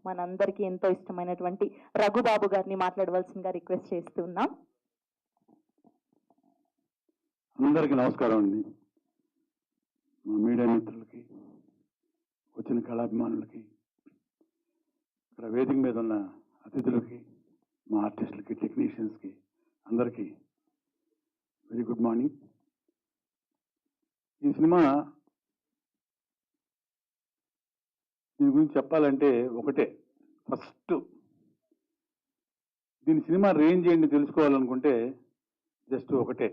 మనందరికీ ఎంతో ఇష్టమైనటువంటి రఘుబాబు గారిని మాట్లాడవలసిందిగా రిక్వెస్ట్ చేస్తున్నాం. అందరికీ నమస్కారం అండి. మా మీడియా మిత్రులకి, వచ్చిన కళాభిమానులకి, ఇక్కడ వేదిక మీద ఉన్న అతిథులకి, మా ఆర్టిస్టులకి, టెక్నీషియన్స్కి అందరికీ వెరీ గుడ్ మార్నింగ్. ఈ సినిమా దీని గురించి చెప్పాలంటే ఒకటే, ఫస్ట్ దీని సినిమా రేంజ్ ఏంటి తెలుసుకోవాలనుకుంటే జస్ట్ ఒకటే,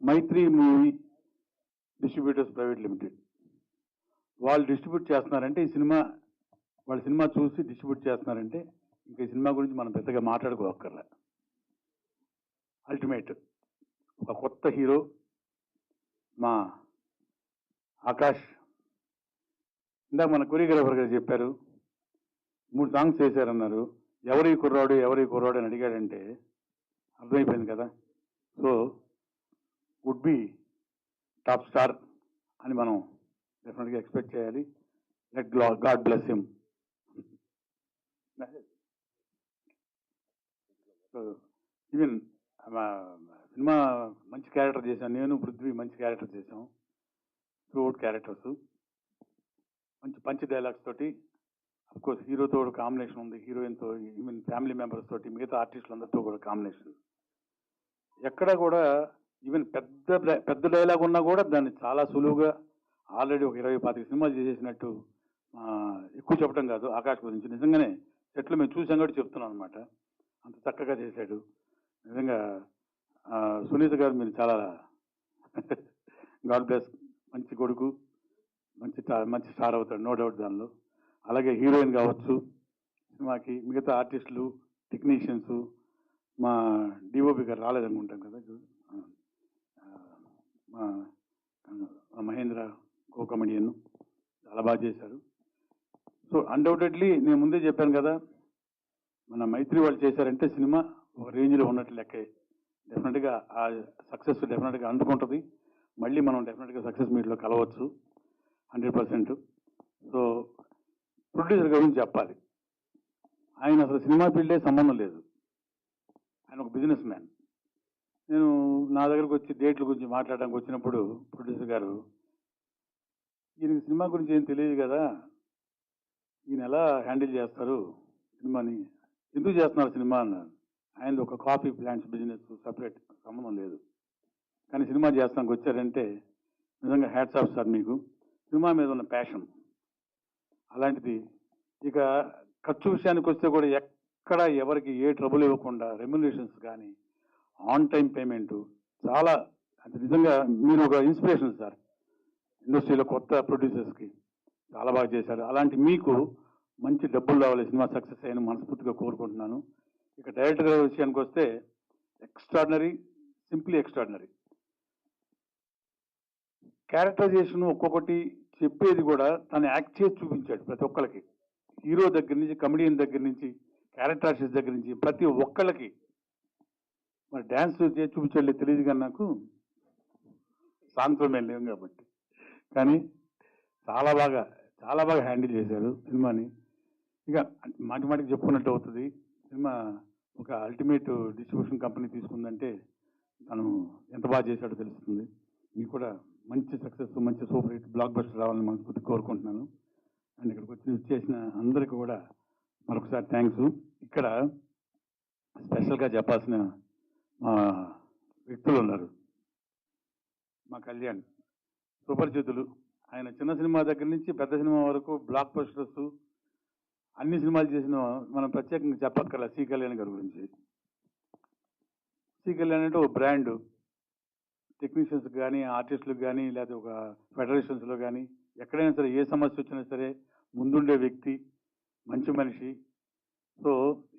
మైత్రి మూవీ డిస్ట్రిబ్యూటర్స్ ప్రైవేట్ లిమిటెడ్ వాళ్ళు డిస్ట్రిబ్యూట్ చేస్తున్నారంటే ఈ సినిమా, వాళ్ళ సినిమా చూసి డిస్ట్రిబ్యూట్ చేస్తున్నారంటే ఇంకా ఈ సినిమా గురించి మనం పెద్దగా మాట్లాడుకోవక్కర్లే. అల్టిమేట్ ఒక కొత్త హీరో మా ఆకాష్. ఇందాక మన కొరియోగ్రాఫర్ గారు చెప్పారు 3 సాంగ్స్ చేశారన్నారు. ఎవరి కుర్రాడు అని అడిగాడంటే అర్థమైపోయింది కదా. So would be top star అని మనం డెఫినెట్గా ఎక్స్పెక్ట్ చేయాలి. Let God bless him. Even cinema మంచి క్యారెక్టర్ చేశాను నేను, పృథ్వీ మంచి క్యారెక్టర్ చేశాం. 2 క్యారెక్టర్స్ మంచి పంచ్ డైలాగ్స్ తోటి. అఫ్కోర్స్ హీరోతో కూడా కాంబినేషన్ ఉంది, హీరోయిన్తో, ఈవెన్ ఫ్యామిలీ మెంబర్స్ తోటి, మిగతా ఆర్టిస్టులందరితో కూడా కాంబినేషన్. ఎక్కడ కూడా ఈవెన్ పెద్ద డైలాగ్ ఉన్నా కూడా దాన్ని చాలా సులువుగా ఆల్రెడీ ఒక 20-25 సినిమాలు చేసేసినట్టు, ఎక్కువ చెప్పడం కాదు ఆకాష్ గురించి, నిజంగానే సెట్లు మేము చూసాం కూడా చెప్తున్నాం అనమాట. అంత చక్కగా చేశాడు నిజంగా. సునీత గారు మీరు చాలా గాడ్ బ్లెస్, మంచి కొడుకు, మంచి స్టార్ అవుతాడు, నో డౌట్ దానిలో. అలాగే హీరోయిన్ కావచ్చు సినిమాకి, మిగతా ఆర్టిస్టులు, టెక్నీషియన్స్, మా డిఓపి గారు రాలేదనుకుంటాం కదా, మా మహేంద్ర కో కమెడియన్ చాలా బాగా చేశారు. సో అన్డౌటెడ్లీ నేను ముందే చెప్పాను కదా, మన మైత్రి వాళ్ళు చేశారంటే సినిమా ఒక రేంజ్లో ఉన్నట్లు లెక్కే. డెఫినెట్గా ఆ సక్సెస్ డెఫినెట్గా అందుకుంటుంది. మళ్ళీ మనం డెఫినెట్గా సక్సెస్ మీట్లో కలవచ్చు 100%. సో ప్రొడ్యూసర్ గురించి చెప్పాలి. ఆయన అసలు సినిమా ఫీల్డే సంబంధం లేదు, ఆయన ఒక బిజినెస్ మ్యాన్. నేను నా దగ్గరకు వచ్చి డేట్ల గురించి మాట్లాడడానికి వచ్చినప్పుడు ప్రొడ్యూసర్ గారు, ఈయనకి సినిమా గురించి ఏం తెలియదు కదా, ఈయన ఎలా హ్యాండిల్ చేస్తారు సినిమాని, ఎందుకు చేస్తున్నారు సినిమా అన్నారు. ఆయన ఒక కాఫీ ప్లాంట్స్ బిజినెస్, సపరేట్ సంబంధం లేదు, కానీ సినిమా చేస్తానికి వచ్చారంటే నిజంగా హ్యాట్స్ ఆఫ్ సార్ మీకు. సినిమా మీద ఉన్న ప్యాషన్ అలాంటిది. ఇక ఖర్చు విషయానికి వస్తే కూడా ఎక్కడ ఎవరికి ఏ ట్రబుల్ ఇవ్వకుండా రెమ్యునరేషన్స్ కానీ, ఆన్ టైం పేమెంటు, చాలా అంటే నిజంగా మీరు ఒక ఇన్స్పిరేషన్ సార్ ఇండస్ట్రీలో కొత్త ప్రొడ్యూసర్స్కి. చాలా బాగా చేశారు. అలాంటి మీకు మంచి డబ్బులు రావాలి, సినిమా సక్సెస్ అయిన మనస్ఫూర్తిగా కోరుకుంటున్నాను. ఇక డైరెక్టర్ గారి విషయానికి వస్తే ఎక్స్ట్రాడినరీ, సింప్లీ ఎక్స్ట్రాడినరీ. క్యారెక్టరైజేషన్ ఒక్కొక్కటి చెప్పేది కూడా తను యాక్ట్ చేసి చూపించాడు ప్రతి ఒక్కరికి. హీరో దగ్గర నుంచి, కమెడియన్ దగ్గర నుంచి, క్యారెక్టర్ ఆర్టిస్ట్ దగ్గర నుంచి ప్రతి ఒక్కళ్ళకి. మరి డ్యాన్స్ చేసి చూపించాడు తెలియదు కానీ నాకు, సాంగ్తో మేము లేవు కాబట్టి, కానీ చాలా బాగా హ్యాండిల్ చేశారు సినిమాని. ఇక మాటికి చెప్పుకున్నట్టు అవుతుంది. సినిమా ఒక అల్టిమేట్ డిస్ట్రిబ్యూషన్ కంపెనీ తీసుకుందంటే తను ఎంత బాగా చేశాడో తెలుస్తుంది. మీకు కూడా మంచి సక్సెస్, మంచి సూపర్ హిట్ బ్లాక్ బస్టర్ రావాలని మనస్ఫూర్తి కోరుకుంటున్నాను. అండ్ ఇక్కడికి వచ్చేసిన అందరికీ కూడా మరొకసారి థ్యాంక్స్. ఇక్కడ స్పెషల్గా చెప్పాల్సిన మా వ్యక్తులు ఉన్నారు. మా కళ్యాణ్ సుపరిచితులు. ఆయన చిన్న సినిమా దగ్గర నుంచి పెద్ద సినిమా వరకు బ్లాక్ బస్టర్స్ అన్ని సినిమాలు చేసిన, మనం ప్రత్యేకంగా చెప్పక్కర్ల సి కళ్యాణ్ గారి గురించి. సి కళ్యాణ్ అంటే ఒక బ్రాండ్, టెక్నీషియన్స్ కానీ, ఆర్టిస్టులకు కానీ, లేకపోతే ఒక ఫెడరేషన్స్లో కానీ ఎక్కడైనా సరే ఏ సమస్య వచ్చినా సరే ముందుండే వ్యక్తి, మంచి మనిషి. సో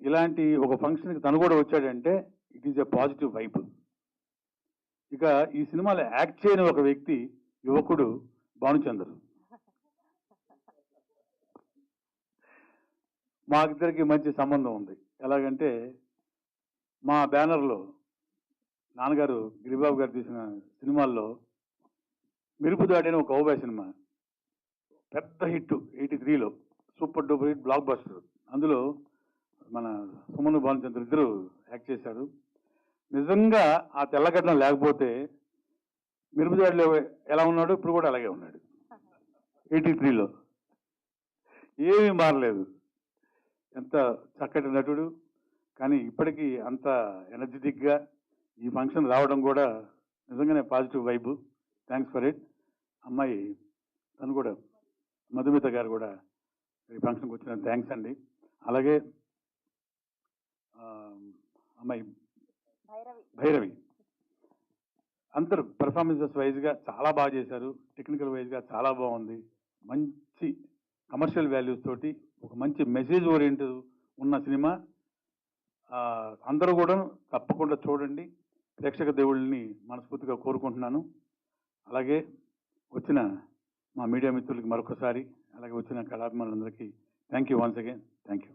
ఇలాంటి ఒక ఫంక్షన్కి తను కూడా వచ్చాడంటే it is a positive vibe. ఇక ఈ సినిమాలో యాక్ట్ చేయని ఒక వ్యక్తి, యువకుడు భానుచందర్. మాకిద్దరికి మంచి సంబంధం ఉంది. ఎలాగంటే మా బ్యానర్లో నాన్నగారు గిరిబాబు గారు తీసిన సినిమాల్లో మెరుపుదాడి అని ఒక కౌబాయ్ సినిమా పెద్ద హిట్ 83లో, super duper hit, blockbuster. అందులో మన సుమన్ భానుచంద్ర ఇద్దరు యాక్ట్ చేశారు. నిజంగా ఆ తెల్లగడ్డం లేకపోతే మిరుపుదాడిలో ఎలా ఉన్నాడు ఇప్పుడు కూడా అలాగే ఉన్నాడు. 83లో ఏమీ మారలేదు. ఎంత చక్కటి నటుడు. కానీ ఇప్పటికీ అంత ఎనర్జెటిక్గా ఈ ఫంక్షన్ రావడం కూడా నిజంగానే positive vibe. Thanks for it. అమ్మాయి తను కూడా మధుమిత గారు కూడా ఈ ఫంక్షన్కి వచ్చిన థ్యాంక్స్ అండి. అలాగే అమ్మాయి భైరవి అందరూ పెర్ఫార్మెన్సెస్ వైజ్గా చాలా బాగా చేశారు. టెక్నికల్ వైజ్గా చాలా బాగుంది. మంచి కమర్షియల్ వాల్యూస్ తోటి ఒక మంచి మెసేజ్ ఓరియంటెడ్ ఉన్న సినిమా. అందరూ కూడా తప్పకుండా చూడండి. ప్రేక్షక దేవుళ్ళని మనస్ఫూర్తిగా కోరుకుంటున్నాను. అలాగే వచ్చిన మా మీడియా మిత్రులకి మరొకసారి, అలాగే వచ్చిన కళాభిమానులందరికీ thank you once again. Thank you.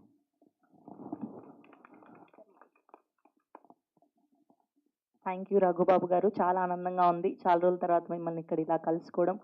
Thank you Raghubabu garu. చాలా ఆనందంగా ఉంది చాలా రోజుల తర్వాత మిమ్మల్ని ఇక్కడ ఇలా కలుసుకోవడం.